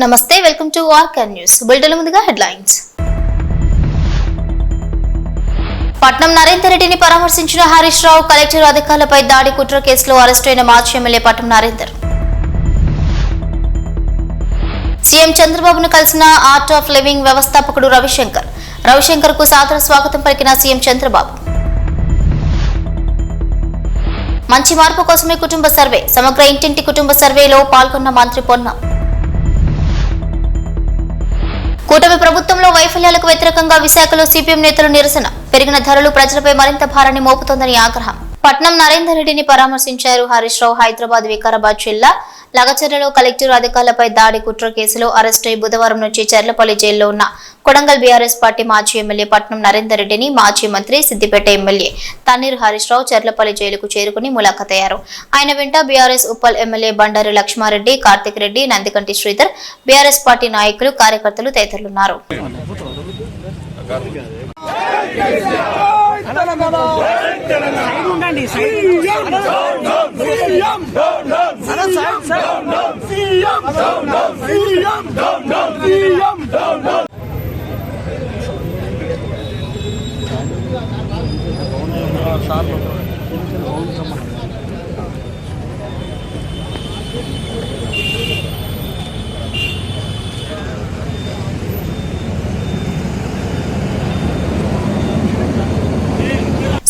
నమస్తే, welcome to arcane news. Bulletin ముందుగా headlines. పట్నం నరేందర్ రెడ్డిని పరామర్శించిన హరీష్ రావు. కలెక్టర్ అధికారులపై దాడి కుట్ర కేసులో అరెస్టైన మాజీ ఎమ్మెల్యే పట్నం నరేందర్. సీఎం చంద్రబాబును కలిసిన ఆర్ట్ ఆఫ్ లివింగ్ వ్యవస్థాపకుడు రవిశంకర్ కు సాదర స్వాగతం పలికిన సీఎం చంద్రబాబు. మంచి మార్పు కోసమే కుటుంబ సర్వే. సమగ్ర ఇంటింటి కుటుంబ సర్వేలో పాల్గొన్న మంత్రి పొన్నం. కూటమి ప్రభుత్వంలో వైఫల్యాలకు వ్యతిరేకంగా విశాఖలో సిపిఎం నేతలు నిరసన. పెరిగిన ధరలు ప్రజలపై మరింత భారాన్ని మోపుతోందని ఆగ్రహం. పట్నం నరేందర్ రెడ్డిని పరామర్శించారు హరీష్ రావు. హైదరాబాద్, వికారాబాద్ జిల్లా లగచర్లలో కలెక్టర్ అధికారులపై దాడి కుట్ర కేసులో అరెస్టై బుధవారం నుంచి చర్లపల్లి జైల్లో ఉన్న కొడంగల్ బీఆర్ఎస్ పార్టీ మాజీ ఎమ్మెల్యే పట్నం నరేందర్ రెడ్డిని మాజీ మంత్రి, సిద్దిపేట ఎమ్మెల్యే తన్నీరు హరీష్ రావు చర్లపల్లి జైలుకు చేరుకుని ములాఖతయ్యారు. ఆయన వెంట బీఆర్ఎస్ ఉప్పల్ ఎమ్మెల్యే బండారు లక్ష్మారెడ్డి, కార్తిక్ రెడ్డి, నందికంటి శ్రీధర్, బీఆర్ఎస్ పార్టీ నాయకులు, కార్యకర్తలు తదితరులున్నారు.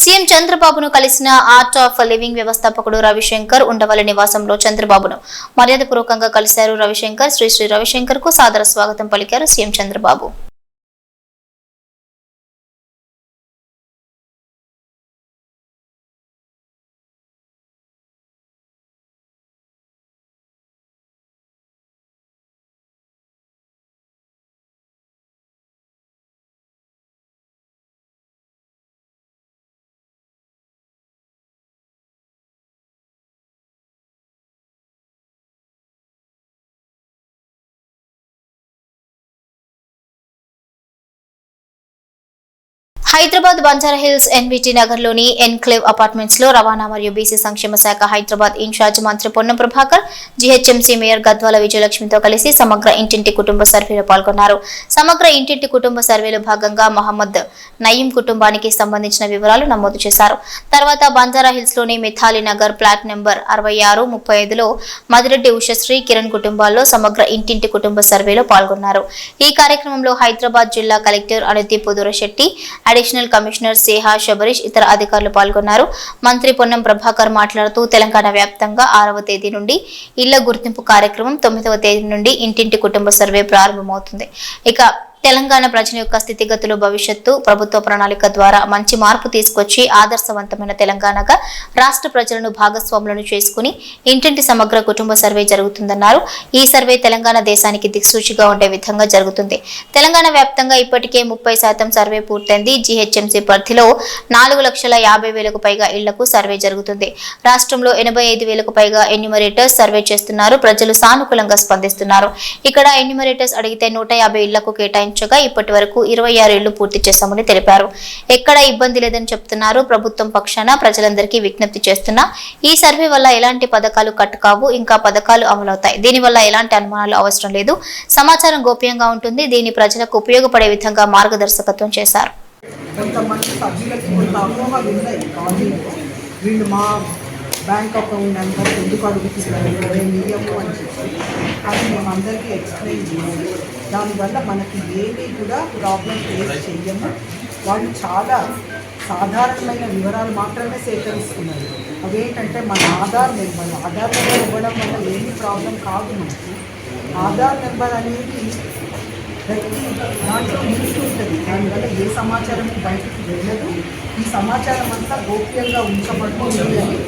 సీఎం చంద్రబాబును కలిసిన ఆర్ట్ ఆఫ్ లివింగ్ వ్యవస్థాపకుడు రవిశంకర్ ఉండవల్లి నివాసంలో చంద్రబాబును మర్యాదపూర్వకంగా కలిశారు. రవిశంకర్ శ్రీ రవిశంకర్ కు సాదర స్వాగతం పలికారు సీఎం చంద్రబాబు. హైదరాబాద్ బంజారాహిల్స్ ఎన్బిటి నగర్ లోని ఎన్క్లేవ్ అపార్ట్మెంట్స్ లో రవాణా మరియు బీసీ సంక్షేమ శాఖ హైదరాబాద్ ఇన్ఛార్జ్ మంత్రి పొన్నం ప్రభాకర్, జీహెచ్ఎంసీ మేయర్ గద్వాల విజయలక్ష్మితో కలిసి సమగ్ర ఇంటింటి కుటుంబ సర్వేలో పాల్గొన్నారు. సమగ్ర ఇంటింటి కుటుంబ సర్వేలో భాగంగా మహమ్మద్ నయీం కుటుంబానికి సంబంధించిన వివరాలు నమోదు చేశారు. తర్వాత బంజారాహిల్స్ లోని మిథాలి నగర్ ఫ్లాట్ నెంబర్ 66, 35లో మదిరెడ్డి ఉషశ్రీ, కిరణ్ కుటుంబాల్లో సమగ్ర ఇంటింటి కుటుంబ సర్వేలో పాల్గొన్నారు. ఈ కార్యక్రమంలో హైదరాబాద్ జిల్లా collector Anudeep Durishetty, additional commissioner Sneha Shabarish, ఇతర అధికారులు పాల్గొన్నారు. మంత్రి పొన్నం ప్రభాకర్ మాట్లాడుతూ తెలంగాణ వ్యాప్తంగా 6వ తేదీ నుండి ఇళ్ల గుర్తింపు కార్యక్రమం, 9వ తేదీ నుండి ఇంటింటి కుటుంబ సర్వే ప్రారంభమవుతుంది. ఇక తెలంగాణ ప్రజల యొక్క స్థితిగతులు, భవిష్యత్తు, ప్రభుత్వ ప్రణాళిక ద్వారా మంచి మార్పు తీసుకొచ్చి ఆదర్శవంతమైన తెలంగాణగా రాష్ట్ర ప్రజలను భాగస్వాములను చేసుకుని ఇంటింటి సమగ్ర కుటుంబ సర్వే జరుగుతుందన్నారు. ఈ సర్వే తెలంగాణ దేశానికి దిక్సూచిగా ఉండే విధంగా జరుగుతుంది. తెలంగాణ వ్యాప్తంగా ఇప్పటికే 30% సర్వే పూర్తయింది. జీహెచ్ఎంసీ పరిధిలో 4,50,000కు పైగా ఇళ్లకు సర్వే జరుగుతుంది. రాష్ట్రంలో 85,000కు పైగా ఎన్యూమరేటర్స్ సర్వే చేస్తున్నారు. ప్రజలు సానుకూలంగా స్పందిస్తున్నారు. ఇక్కడ ఎన్యూమరేటర్స్ అడిగితే 150 ఇళ్లకు కేటాయించారు. ఇప్పటి వరకు 26 ఇళ్లు పూర్తి చేశామని తెలిపారు. ఎక్కడ ఇబ్బంది లేదని చెప్తున్నారు. ప్రభుత్వం పక్షాన ప్రజలందరికీ విజ్ఞప్తి చేస్తున్నా ఈ సర్వే వల్ల ఎలాంటి పథకాలు కట్ కావు, ఇంకా పథకాలు అమలవుతాయి. దీనివల్ల ఎలాంటి అనుమానాలు అవసరం లేదు. సమాచారం గోప్యంగా ఉంటుంది. దీని ప్రజలకు ఉపయోగపడే విధంగా మార్గదర్శకత్వం చేశారు. బ్యాంక్ అకౌంట్ నెంబర్ ఎందుకు అడుగుతున్నారు, నియమం అని చెప్పి అది మేము అందరికీ ఎక్స్ప్లెయిన్ చేయాలి. దానివల్ల మనకి ఏమీ కూడా ప్రాబ్లం ఫేస్ చేయము. వాళ్ళు చాలా సాధారణమైన వివరాలు మాత్రమే సేకరిస్తున్నారు. అవేంటంటే మన ఆధార్ నెంబర్ ఇవ్వడం వల్ల ఏమీ ప్రాబ్లం కాదు. మనకి ఆధార్ నెంబర్ అనేది ప్రతి దాంట్లో లింక్ ఉంటుంది. దానివల్ల ఏ సమాచారం బయటకు వెళ్ళదు. ఈ సమాచారం అంతా గోప్యంగా ఉంచబడుతుంది అని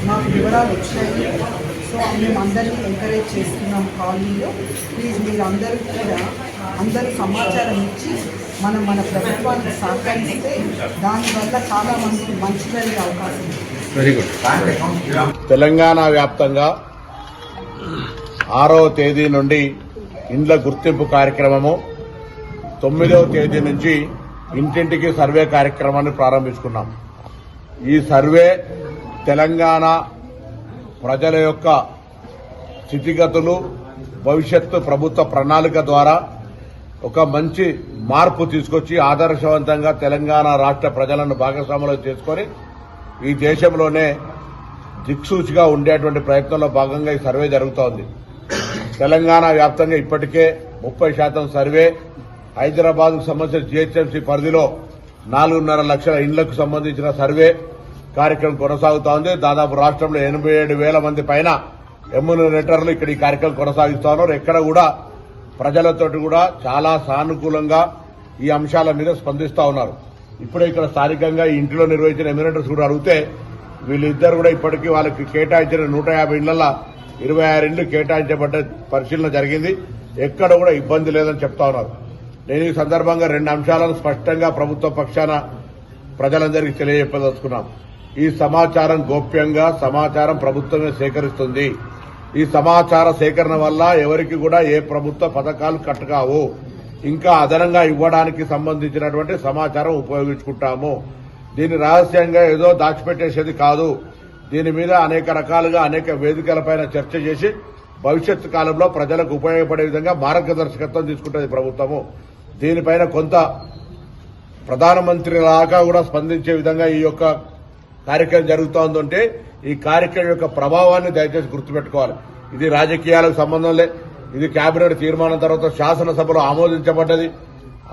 మాకు వివరాలు వచ్చినాయి. సో మేము అందరినీ ఎంకరేజ్ చేస్తున్నాం కాలనీలో. ప్లీజ్ మీరు అందరూ కూడా సమాచారం ఇచ్చి మన ప్రభుత్వానికి సహకరిస్తే దానివల్ల చాలా మందికి మంచి జరిగే అవకాశం ఉంది. Very good. తెలంగాణ వ్యాప్తంగా 6వ తేదీ నుండి ఇండ్ల గుర్తింపు కార్యక్రమము, 9వ తేదీ నుంచి ఇంటింటికి సర్వే కార్యక్రమాన్ని ప్రారంభించుకున్నాం. ఈ సర్వే తెలంగాణ ప్రజల యొక్క స్థితిగతులు, భవిష్యత్తు ప్రభుత్వ ప్రణాళిక ద్వారా ఒక మంచి మార్పు తీసుకొచ్చి ఆదర్శవంతంగా తెలంగాణ రాష్ట్ర ప్రజలను భాగస్వాములు చేసుకొని ఈ దేశంలోనే దిక్సూచిగా ఉండేటువంటి ప్రయత్నంలో భాగంగా ఈ సర్వే జరుగుతోంది. తెలంగాణ వ్యాప్తంగా ఇప్పటికే 30% సర్వే, హైదరాబాద్కు సంబంధించిన జీహెచ్ఎంసీ పరిధిలో 4.5 లక్షల ఇండ్లకు సంబంధించిన సర్వే కార్యక్రమం కొనసాగుతోంది. దాదాపు రాష్ట్రంలో 87,000 మంది పైన ఎమ్యూనరేటర్లు ఇక్కడ ఈ కార్యక్రమం కొనసాగిస్తా ఉన్నారు. ఎక్కడ కూడా ప్రజలతోటి కూడా చాలా సానుకూలంగా ఈ అంశాల మీద స్పందిస్తా ఉన్నారు. ఇప్పుడే ఇక్కడ స్థానికంగా ఈ ఇంటిలో నిర్వహించిన ఎమ్యూనరేటర్స్ కూడా అడిగితే వీళ్ళిద్దరు కూడా ఇప్పటికీ వాళ్ళకి కేటాయించిన 150 ఇళ్లలో 26 ఇండ్లు కేటాయించబడ్డ పరిశీలన జరిగింది. ఎక్కడ కూడా ఇబ్బంది లేదని చెప్తా ఉన్నారు. నేను ఈ సందర్భంగా 2 అంశాలను స్పష్టంగా ప్రభుత్వ పక్షాన ప్రజలందరికీ తెలియజెప్పదలుచుకున్నాం. ఈ సమాచారం గోప్యంగా సమాచారం ప్రభుత్వమే సేకరిస్తుంది. ఈ సమాచార సేకరణ వల్ల ఎవరికి కూడా ఏ ప్రభుత్వ పథకాలు కట్టకావు. ఇంకా అదనంగా ఇవ్వడానికి సంబంధించినటువంటి సమాచారం ఉపయోగించుకుంటాము. దీన్ని రహస్యంగా ఏదో దాచిపెట్టేసేది కాదు. దీని మీద అనేక రకాలుగా అనేక వేదికలపైన చర్చ చేసి భవిష్యత్తు కాలంలో ప్రజలకు ఉపయోగపడే విధంగా మార్గదర్శకత్వం తీసుకుంటుంది ప్రభుత్వము. దీనిపైన కొంత ప్రధానమంత్రి లాగా కూడా స్పందించే విధంగా ఈ యొక్క కార్యక్రమం జరుగుతోందంటే ఈ కార్యక్రమం యొక్క ప్రభావాన్ని దయచేసి గుర్తుపెట్టుకోవాలి. ఇది రాజకీయాలకు సంబంధం లే. ఇది కేబినెట్ తీర్మానం తర్వాత శాసనసభలో ఆమోదించబడ్డది.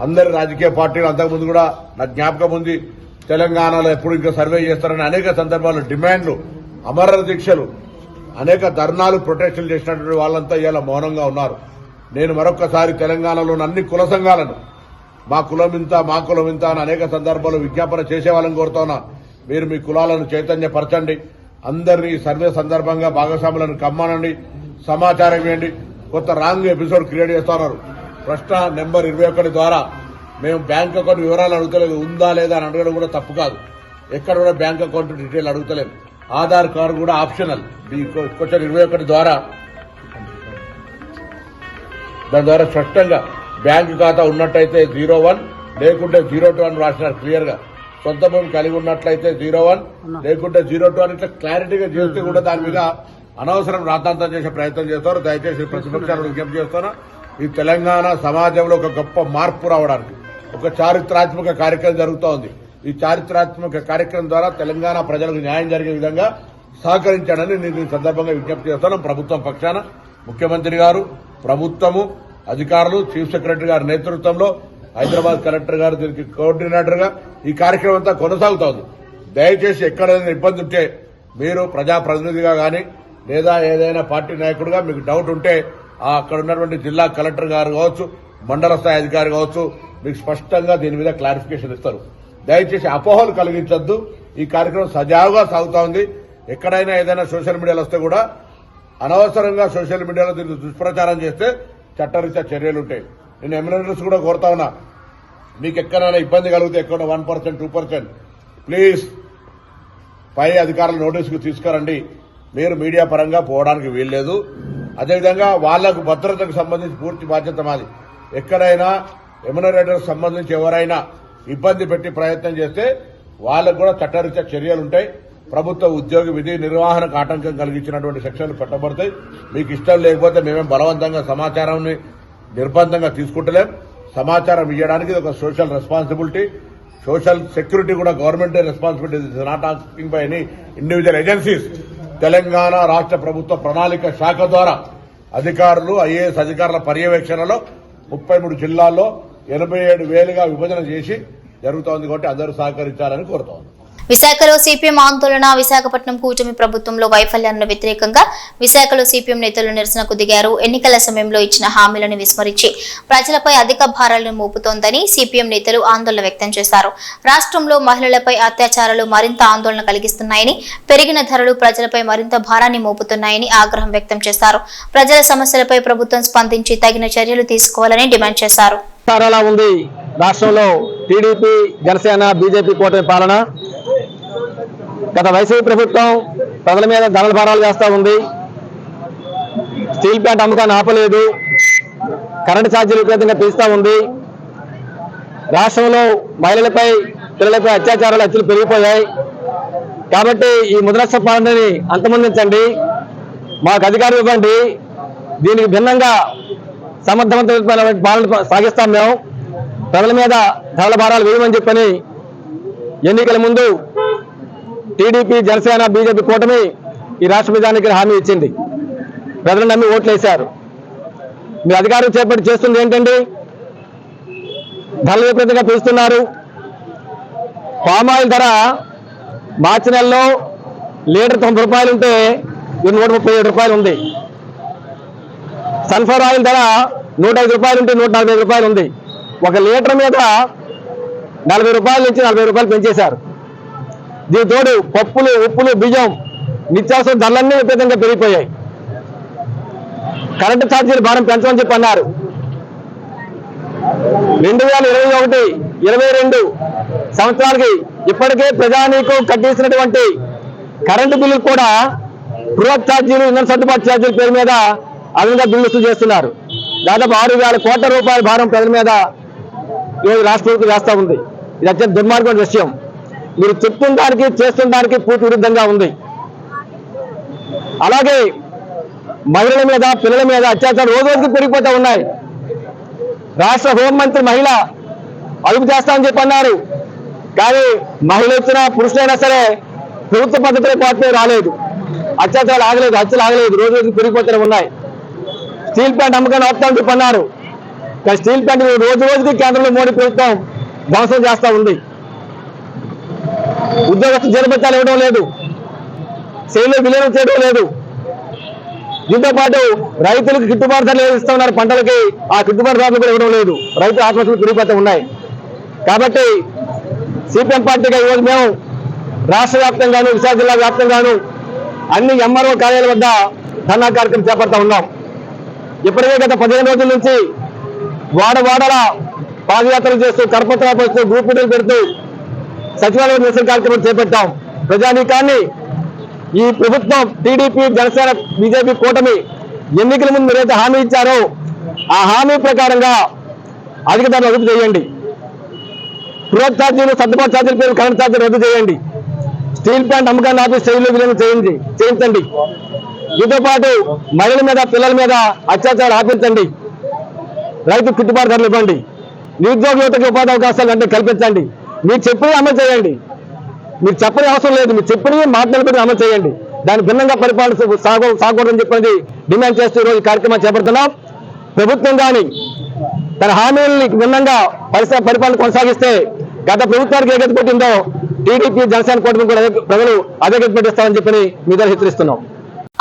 అందరి రాజకీయ పార్టీలు అంతకుముందు కూడా నాకు జ్ఞాపకం ఉంది, తెలంగాణలో ఎప్పుడు ఇంకా సర్వే చేస్తారని అనేక సందర్భాల్లో డిమాండ్లు, అమర దీక్షలు, అనేక ధర్నాలు, ప్రొటెస్టులు చేసినటువంటి వాళ్ళంతా ఇవాళ మౌనంగా ఉన్నారు. నేను మరొక్కసారి తెలంగాణలోని అన్ని కుల సంఘాలను మా కులం ఇంత మా కులం ఇంత అని అనేక సందర్భాల్లో విజ్ఞాపన చేసే వాళ్ళని కోరుతున్నా. మీరు మీ కులాలను చైతన్యపరచండి. అందరినీ సర్వే సందర్భంగా భాగస్వాములను కమ్మనండి, సమాచారం ఇవ్వండి. కొత్త రాంగ్ ఎపిసోడ్ క్రియేట్ చేస్తున్నారు. ప్రశ్న నెంబర్ 21 ద్వారా మేము బ్యాంక్ అకౌంట్ వివరాలు అడుగుతలేదు, ఉందా లేదా అని అడగడం కూడా తప్పు కాదు. ఎక్కడ కూడా బ్యాంక్ అకౌంట్ డీటెయిల్ అడుగుతలేము. ఆధార్ కార్డు కూడా ఆప్షనల్. ఈ క్వశ్చన్ 21 ద్వారా దాని ద్వారా స్పష్టంగా బ్యాంకు ఖాతా ఉన్నట్టయితే 01 లేకుంటే 02 అని రాసినారు క్లియర్ గా. సొంత భూమి కలిగి ఉన్నట్లయితే 01 లేకుంటే 02 అని ఇట్లా క్లారిటీగా చేస్తే కూడా దాని మీద అనవసరం రాద్ధాంతం చేసే ప్రయత్నం చేస్తారు. దయచేసి ప్రతిపక్షాలను విజ్ఞప్తి చేస్తున్నా, ఈ తెలంగాణ సమాజంలో ఒక గొప్ప మార్పు రావడానికి ఒక చారిత్రాత్మక కార్యక్రమం జరుగుతోంది. ఈ చారిత్రాత్మక కార్యక్రమం ద్వారా తెలంగాణ ప్రజలకు న్యాయం జరిగే విధంగా సహకరించాలని నేను ఈ సందర్భంగా విజ్ఞప్తి చేస్తాను. ప్రభుత్వం పక్షాన ముఖ్యమంత్రి గారు, ప్రభుత్వము, అధికారులు, చీఫ్ సెక్రటరీ గారి నేతృత్వంలో హైదరాబాద్ కలెక్టర్ గారు దీనికి కోఆర్డినేటర్ గా ఈ కార్యక్రమం అంతా కొనసాగుతోంది. దయచేసి ఎక్కడైనా ఇబ్బంది ఉంటే మీరు ప్రజాప్రతినిధిగా గాని లేదా ఏదైనా పార్టీ నాయకుడిగా మీకు డౌట్ ఉంటే అక్కడ ఉన్నటువంటి జిల్లా కలెక్టర్ గారు కావచ్చు, మండల స్థాయి అధికారి కావచ్చు, మీకు స్పష్టంగా దీని మీద క్లారిఫికేషన్ ఇస్తారు. దయచేసి అపోహలు కలిగించొద్దు. ఈ కార్యక్రమం సజావుగా సాగుతా ఉంది. ఎక్కడైనా ఏదైనా సోషల్ మీడియాలో వస్తే కూడా అనవసరంగా సోషల్ మీడియాలో దీన్ని దుష్ప్రచారం చేస్తే చట్టరీత్యా చర్యలు ఉంటాయి. నేను ఎమ్మెల్యేస్ కూడా కోరుతా ఉన్నా, మీకు ఎక్కడైనా ఇబ్బంది కలిగితే ఎక్కడ 1%, 2% ప్లీజ్ పై అధికారుల నోటీసుకు తీసుకురండి. మీరు మీడియా పరంగా పోవడానికి వీల్లేదు. అదేవిధంగా వాళ్లకు భద్రతకు సంబంధించి పూర్తి బాధ్యత మాది. ఎక్కడైనా ఎమ్యూనరేటర్స్ సంబంధించి ఎవరైనా ఇబ్బంది పెట్టి ప్రయత్నం చేస్తే వాళ్లకు కూడా చట్టరీత్యా చర్యలు ఉంటాయి. ప్రభుత్వ ఉద్యోగి విధి నిర్వహణకు ఆటంకం కలిగించినటువంటి సెక్షన్లు పెట్టబడతాయి. మీకు ఇష్టం లేకపోతే మేమేం బలవంతంగా సమాచారాన్ని నిర్బంధంగా తీసుకుంటలేం. సమాచారం ఇవ్వడానికి ఒక సోషల్ రెస్పాన్సిబిలిటీ, సోషల్ సెక్యూరిటీ కూడా government responsibility. Is not asking by any individual agencies. Telangana రాష్ట్ర ప్రభుత్వ ప్రణాళిక శాఖ ద్వారా అధికారులు, ఐఏఎస్ అధికారుల పర్యవేక్షణలో 33 జిల్లాల్లో 87,000గా విభజన చేసి జరుగుతోంది. కాబట్టి అందరూ సహకరించాలని కోరుతోంది. విశాఖలో సిపిఎం ఆందోళన. విశాఖపట్నం కూటమి ప్రభుత్వంలో వైఫల్యానికి వ్యతిరేకంగా విశాఖలో సిపిఎం నేతలు నిరసనకు దిగారు. ఎన్నికల సమయంలో ఇచ్చిన హామీలను విస్మరించి ప్రజలపై అధిక భారాలను మోపుతోందని సిపిఎం నేతలు ఆందోళన వ్యక్తం చేశారు. రాష్ట్రంలో మహిళలపై అత్యాచారాలు మరింత ఆందోళన కలిగిస్తున్నాయని, పెరిగిన ధరలు ప్రజలపై మరింత భారాన్ని మోపుతున్నాయని ఆగ్రహం వ్యక్తం చేశారు. ప్రజల సమస్యలపై ప్రభుత్వం స్పందించి తగిన చర్యలు తీసుకోవాలని డిమాండ్ చేశారు. రాష్ట్రంలో టీడీపీ, జనసేన, బీజేపీ కూటమి పాలన. గత వైసీపీ ప్రభుత్వం ప్రజల మీద ధరల భారాలు వేస్తూ ఉంది. స్టీల్ ప్లాంట్ అమ్మకాన్ని ఆపలేదు. కరెంటు ఛార్జీలు విపరీతంగా పెంచుతూ ఉంది. రాష్ట్రంలో మహిళలపై, పిల్లలపై అత్యాచారాలు హత్యలు పెరిగిపోయాయి. కాబట్టి ఈ ముద్రస్థ పాలనని అంతమొందించండి, మాకు అధికారం ఇవ్వండి, దీనికి భిన్నంగా సమర్థవంతమైన పాలన సాగిస్తాం. మేము ప్రజల మీద ధరల భారాలు వేయమని చెప్పని ఎన్నికల ముందు టీడీపీ, జనసేన, బీజేపీ కూటమి ఈ రాష్ట్ర ప్రజానికి హామీ ఇచ్చింది. ప్రజలు నమ్మి ఓట్లు వేశారు. మీ అధికారం చేపట్టి చేస్తుంది ఏంటండి? ధరల విపరీతంగా పెంచుతున్నారు. పామాయిల్ ధర మార్చి నెలలో లీటర్ 90 రూపాయలు ఉంటే 137 రూపాయలు ఉంది. సన్ఫ్లవర్ ఆయిల్ ధర 105 రూపాయలు ఉంటే 145 రూపాయలు ఉంది. ఒక లీటర్ మీద 40 రూపాయల నుంచి 40 రూపాయలు పెంచేశారు. దీని తోడు పప్పులు, ఉప్పులు, బియ్యం, నిత్యావసర ధరలన్నీ విపరీతంగా పెరిగిపోయాయి. కరెంటు ఛార్జీలు భారం పెంచమని చెప్పి అన్నారు. 2021, 22 సంవత్సరాలకి ఇప్పటికే ప్రజానీకం కట్టేసినటువంటి కరెంటు బిల్లు కూడా బృహత్ ఛార్జీలు, ఇంధన సర్దుబాటు ఛార్జీల పేరు మీద అదనంగా బిల్లు వసూలు చేస్తున్నారు. దాదాపు 6,000 కోట్ల రూపాయల భారం ప్రజల మీద ఈరోజు రాష్ట్ర ప్రభుత్వం వేస్తూ ఉంది. ఇది అత్యంత దుర్మార్గమైన విషయం. మీరు చెప్తున్న దానికి చేస్తున్న దానికి పూర్తి విరుద్ధంగా ఉంది. అలాగే మహిళల మీద, పిల్లల మీద అత్యాచారం రోజు రోజుకి పెరిగిపోతూ ఉన్నాయి. రాష్ట్ర హోంమంత్రి మహిళ అదుపు చేస్తామని చెప్పి అన్నారు. కానీ మహిళ వచ్చినా పురుషులైనా సరే ప్రభుత్వ పద్ధతిలో పాటు రాలేదు. అత్యాచారాలు ఆగలేదు, హత్యలు ఆగలేదు, రోజు రోజుకి పెరిగిపోతూనే ఉన్నాయి. స్టీల్ ప్లాంట్ అమ్మకాన్ని ఆపుతామని చెప్పి అన్నారు. కానీ స్టీల్ ప్లాంట్ రోజు రోజుకి కేంద్రంలో మోడీ ప్రభుత్వం ధ్వంసం చేస్తూ ఉంది. ఉద్యోగస్తు జీతభత్యాలు ఇవ్వడం లేదు, సేవలు విలీనం చేయడం లేదు. దీంతో పాటు రైతులకు గిట్టుబాటు ధరలు ఇస్తా ఉన్నారు. పంటలకి ఆ గిట్టుబాటు ధరలు కూడా ఇవ్వడం లేదు. రైతు ఆత్మహత్యలు పెరిగిపోతూ ఉన్నాయి. కాబట్టి సిపిఎం పార్టీగా ఈరోజు మేము రాష్ట్ర వ్యాప్తంగాను, విశాఖ జిల్లా వ్యాప్తంగాను అన్ని ఎంఆర్ఓ కార్యాలయాల వద్ద ధర్నా కార్యక్రమం చేపడతా ఉన్నాం. ఇప్పటికే గత 15 రోజుల నుంచి వాడవాడల పాదయాత్రలు చేస్తూ, కరపత్రాలు చేస్తూ, గ్రూప్ మీటింగ్లు పెడుతూ సచివాలయ నిరసన కార్యక్రమం చేపట్టాం. ప్రజానీకాన్ని ఈ ప్రభుత్వం టీడీపీ, జనసేన, బీజేపీ కూటమి ఎన్నికల ముందు మీరైతే హామీ ఇచ్చారో ఆ హామీ ప్రకారంగా అధిక ధరలు రద్దు చేయండి. బృహత్ ఛార్జీలు, సర్దుబాటు ఛార్జీల పేరు కరెంట్ ఛార్జీలు రద్దు చేయండి. స్టీల్ ప్లాంట్ అమ్మకాన్ని ఆపి శైలిలో విలీనం చేయించండి. దీంతో పాటు మహిళల మీద, పిల్లల మీద అత్యాచారాలు ఆపించండి. రైతు గిట్టుబాటు ధరలు ఇవ్వండి. నిరుద్యోగ యువతకి ఉపాధి అవకాశాలు అంటే కల్పించండి. మీరు చెప్పినవి అమలు చేయండి. మీరు చెప్పని అవసరం లేదు, మీరు చెప్పినవి మాట్లాడుకుని అమలు చేయండి. దాని భిన్నంగా పరిపాలన సాగకూడదని చెప్పి డిమాండ్ చేస్తూ ఈరోజు కార్యక్రమం చేపడుతున్నాం. ప్రభుత్వం కానీ తన హామీలని భిన్నంగా పరిపాలన కొనసాగిస్తే గత ప్రభుత్వానికి ఏ గతి పెట్టిందో టీడీపీ, జనసేన కూటమి కూడా ప్రజలు అదే గతి పెట్టిస్తామని చెప్పి మీ ద్వారా హెచ్చరిస్తున్నాం.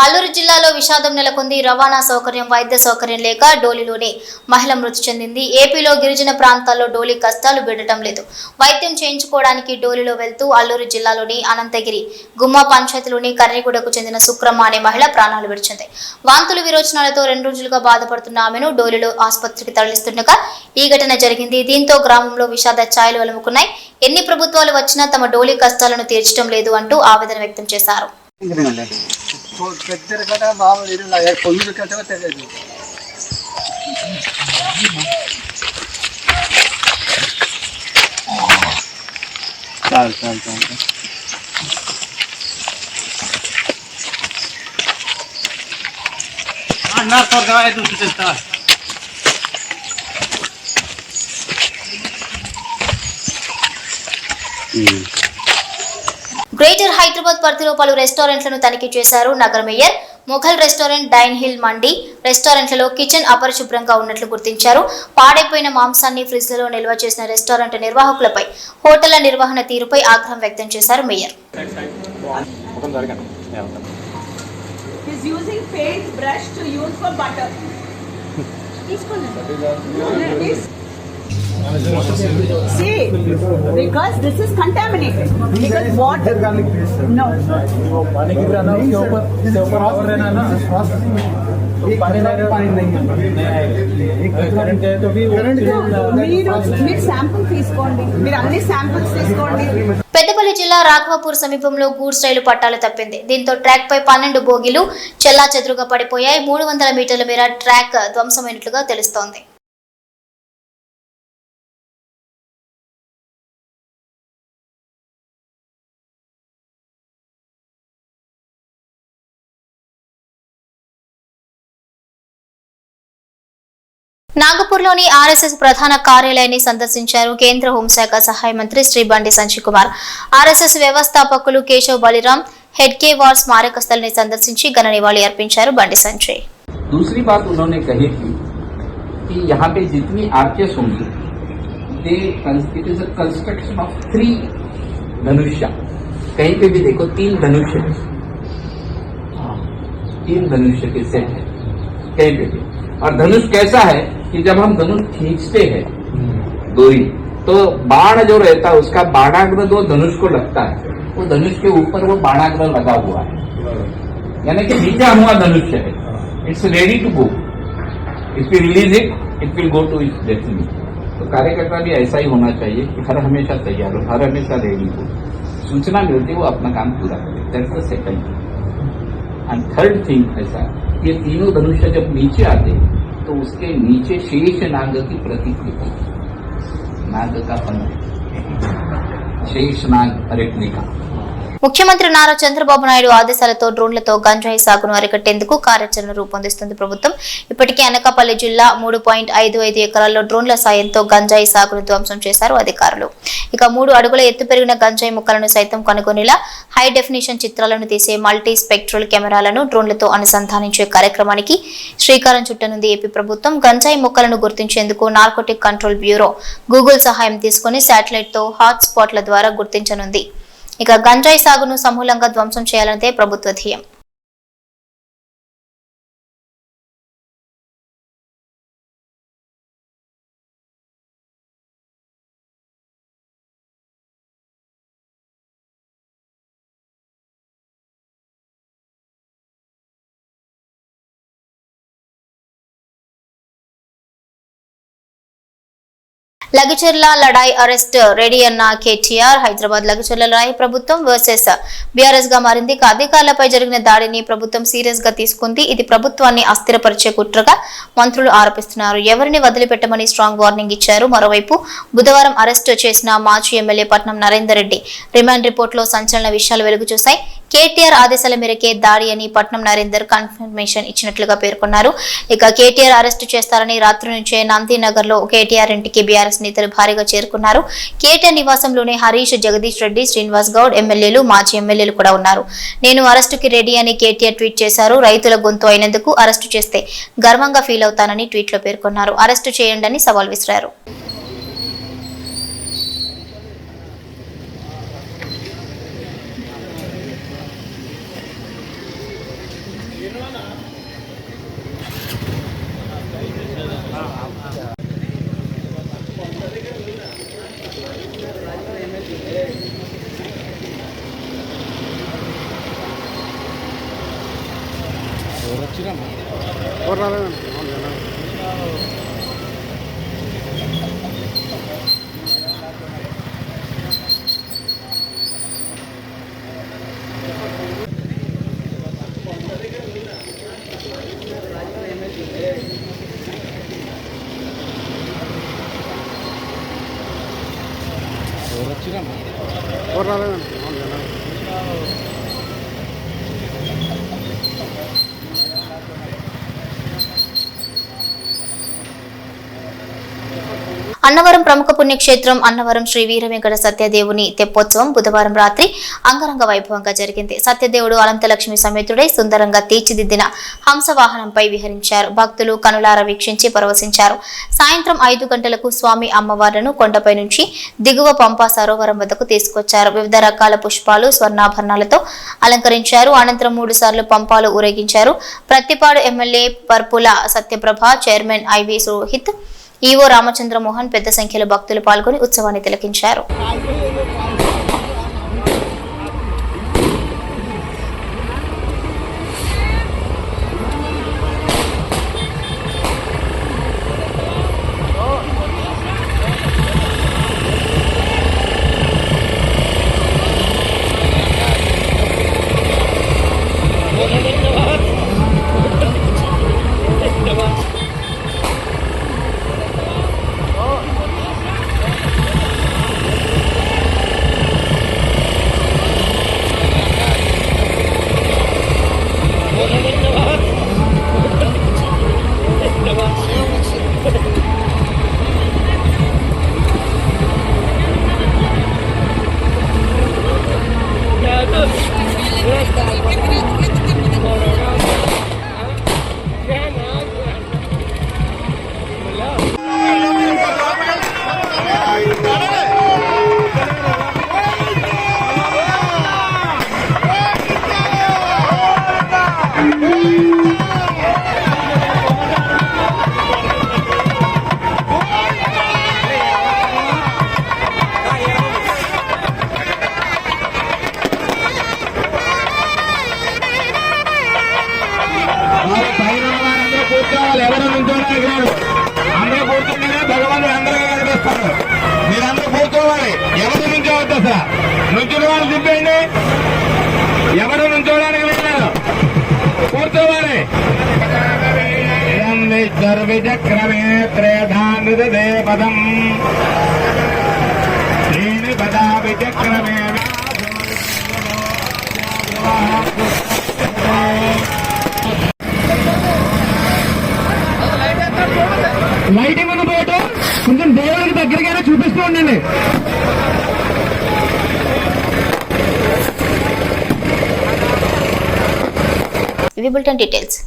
అల్లూరు జిల్లాలో విషాదం నెలకొంది. రవాణా సౌకర్యం, వైద్య సౌకర్యం లేక డోలీలోనే మహిళ మృతి చెందింది. ఏపీలో గిరిజన ప్రాంతాల్లో డోలీ కష్టాలు బిడటం లేదు. వైద్యం చేయించుకోవడానికి డోలీలో వెళ్తూ అల్లూరు జిల్లాలోని అనంతగిరి గుమ్మా పంచాయతీలోని కర్రిగూడకు చెందిన సుక్రమ్మ అనే మహిళ ప్రాణాలు విడిచింది. వాంతులు, విరోచనాలతో 2 రోజులుగా బాధపడుతున్న ఆమెను డోలీలో ఆసుపత్రికి తరలిస్తుండగా ఈ ఘటన జరిగింది. దీంతో గ్రామంలో విషాద ఛాయలు అలుముకున్నాయి. ఎన్ని ప్రభుత్వాలు వచ్చినా తమ డోలీ కష్టాలను తీర్చడం లేదు అంటూ ఆవేదన వ్యక్తం చేశారు. గ్రేటర్ హైదరాబాద్ పరిధిలో పలు రెస్టారెంట్లను తనిఖీ చేశారు నగర మేయర్. Mughal restaurant, Dine Hill, Mandi రెస్టారెంట్లలో కిచెన్ అపరిశుభ్రంగా ఉన్నట్లు గుర్తించారు. పాడైపోయిన మాంసాన్ని ఫ్రిడ్జ్లలో నిల్వ చేసిన రెస్టారెంట్ నిర్వాహకులపై, హోటళ్ల నిర్వహణ తీరుపై ఆగ్రహం వ్యక్తం చేశారు mayor. See, because this is contaminated. Because water. No. మీరు శాంపుల్ తీసుకోండి, మీరు అన్ని శాంపుల్స్ తీసుకోండి. పెద్దపల్లి జిల్లా రాఘవపూర్ సమీపంలో గూడ్స్ రైలు పట్టాలు తప్పింది. దీంతో ట్రాక్ పై 12 బోగీలు చెల్లాచెదురుగా పడిపోయాయి. 300 మీటర్ల మేర ట్రాక్ ధ్వంసమైనట్లుగా తెలుస్తోంది. నాగపూర్లోని ఆర్ఎస్ఎస్ ప్రధాన కార్యాలయాన్ని సందర్శించారు కేంద్ర హోంశాఖ సహాయ మంత్రి శ్రీ బండి సంజయ్ కుమార్. ఆర్ఎస్ఎస్ వ్యవస్థాపకులు కేశవ్ బలిరామ్ हेडगेवार स्मारक स्थल ने संदर्शिंची ఘన నివాళి अर्पिंचाరు బండి సంజయ్. दूसरी बात उन्होंने कही थी कि यहाँ पे जितनी आर्चेस होंगी it is a construction of 3 धनुष्य. कहीं पे भी देखो 3 धनुष्य, 3 धनुष्य के सेट है कहीं पे भी. और धनुष कैसा है कि जब हम धनुष खींचते हैं डोरी तो बाण जो रहता है उसका बाणाग्र जो धनुष को लगता है वो धनुष के ऊपर वो बाणाग्र लगा हुआ है, यानी कि नीचा हुआ धनुष्य है. It's ready to go. If you release it will go to its destiny. तो कार्यकर्ता भी ऐसा ही होना चाहिए कि हर हमेशा तैयार हो, हर हमेशा रेडी हो. सूचना मिलती वो अपना काम पूरा करे. That's the second thing. And third thing ऐसा ये तीनों धनुष्य जब नीचे आते तो उसके नीचे शेष नाग की प्रतिकृति, नाग का फन, शेष नाग रेप्लिका. ముఖ్యమంత్రి నారా చంద్రబాబు నాయుడు ఆదేశాలతో డ్రోన్లతో గంజాయి సాగును అరికట్టేందుకు కార్యాచరణ రూపొందిస్తుంది ప్రభుత్వం. ఇప్పటికే అనకాపల్లి జిల్లా 3.55 ఎకరాల్లో డ్రోన్ల సాయంతో గంజాయి సాగును ధ్వంసం చేశారు అధికారులు. ఇక 3 అడుగుల ఎత్తు పెరిగిన గంజాయి ముక్కలను సైతం కనుగొనేలా హై డెఫినిషన్ చిత్రాలను తీసే మల్టీ స్పెక్ట్రల్ కెమెరాలను డ్రోన్లతో అనుసంధానించే కార్యక్రమానికి శ్రీకారం చుట్టనుంది ఏపీ ప్రభుత్వం. గంజాయి ముక్కలను గుర్తించేందుకు నార్కోటిక్ కంట్రోల్ బ్యూరో గూగుల్ సహాయం తీసుకుని శాటిలైట్ తో హాట్ స్పాట్ల ద్వారా గుర్తించనుంది. ఇక గంజాయి సాగును సమూలంగా ధ్వంసం చేయాలన్నదే ప్రభుత్వ ధ్యేయం. లగచర్ల లడాయి అరెస్ట్ రెడీ అన్న కేటీఆర్. హైదరాబాద్ లగచర్ల లడాయి ప్రభుత్వం వర్సెస్ బీఆర్ఎస్ గా మారింది. అధికారులపై జరిగిన దాడిని ప్రభుత్వం సీరియస్ గా తీసుకుంది. ఇది ప్రభుత్వాన్ని అస్థిరపరిచే కుట్రగా మంత్రులు ఆరోపిస్తున్నారు. ఎవరిని వదిలిపెట్టమని స్ట్రాంగ్ వార్నింగ్ ఇచ్చారు. మరోవైపు బుధవారం అరెస్ట్ చేసిన మాజీ MLA Patnam Narender Reddy remand report లో సంచలన విషయాలు వెలుగు చూశాయి. కేటీఆర్ ఆదేశాల మేరకే దాడి అని పట్నం నరేందర్ కన్ఫర్మేషన్ ఇచ్చినట్లుగా పేర్కొన్నారు. ఇక కేటీఆర్ అరెస్ట్ చేస్తారని రాత్రి నుంచే నందినగర్ లో కేటీఆర్ ఇంటికి బీఆర్ఎస్ నేతలు భారీగా చేరుకున్నారు. కేటీఆర్ నివాసంలోనే హరీష్, జగదీష్ రెడ్డి, శ్రీనివాస్ గౌడ్ ఎమ్మెల్యేలు, మాజీ ఎమ్మెల్యేలు కూడా ఉన్నారు. నేను అరెస్టుకి రెడీ అని కేటీఆర్ ట్వీట్ చేశారు. రైతుల గొంతు అయినందుకు అరెస్టు చేస్తే గర్వంగా ఫీల్ అవుతానని ట్వీట్ లో పేర్కొన్నారు. అరెస్టు చేయండి అని సవాల్ విసిరారు. అన్నవరం ప్రముఖ పుణ్యక్షేత్రం అన్నవరం శ్రీ వీర వెంకట సత్యదేవుని తెప్పోత్సవం బుధవారం రాత్రి అంగరంగ వైభవంగా జరిగింది. సత్యదేవుడు అనంతలక్ష్మి సమేతుడై సుందరంగా తీర్చిదిద్దిన హంసవాహనంపై విహరించారు. భక్తులు కనులార వీక్షించి పరవశించారు. సాయంత్రం 5 గంటలకు స్వామి అమ్మవార్లను కొండపై నుంచి దిగువ పంపా సరోవరం వద్దకు తీసుకొచ్చారు. వివిధ రకాల పుష్పాలు, స్వర్ణాభరణాలతో అలంకరించారు. అనంతరం 3 సార్లు పంపాలు ఊరేగించారు. Prathipadu MLA Parpula Satyaprabha, chairman IV Rohit, EO Ramachandra Mohan పెద్ద సంఖ్యలో భక్తులు పాల్గొని ఉత్సవాన్ని తిలకించారు. విచక్రమే త్రేధానుదే పదం శ్రీని పదా విచక్రమే లైటింగ్ ఉన్న పోటు కొంచెం దేవుడికి దగ్గరగానే చూపిస్తూ ఉండండి. ఇవి బులెటిన్ డీటెయిల్స్.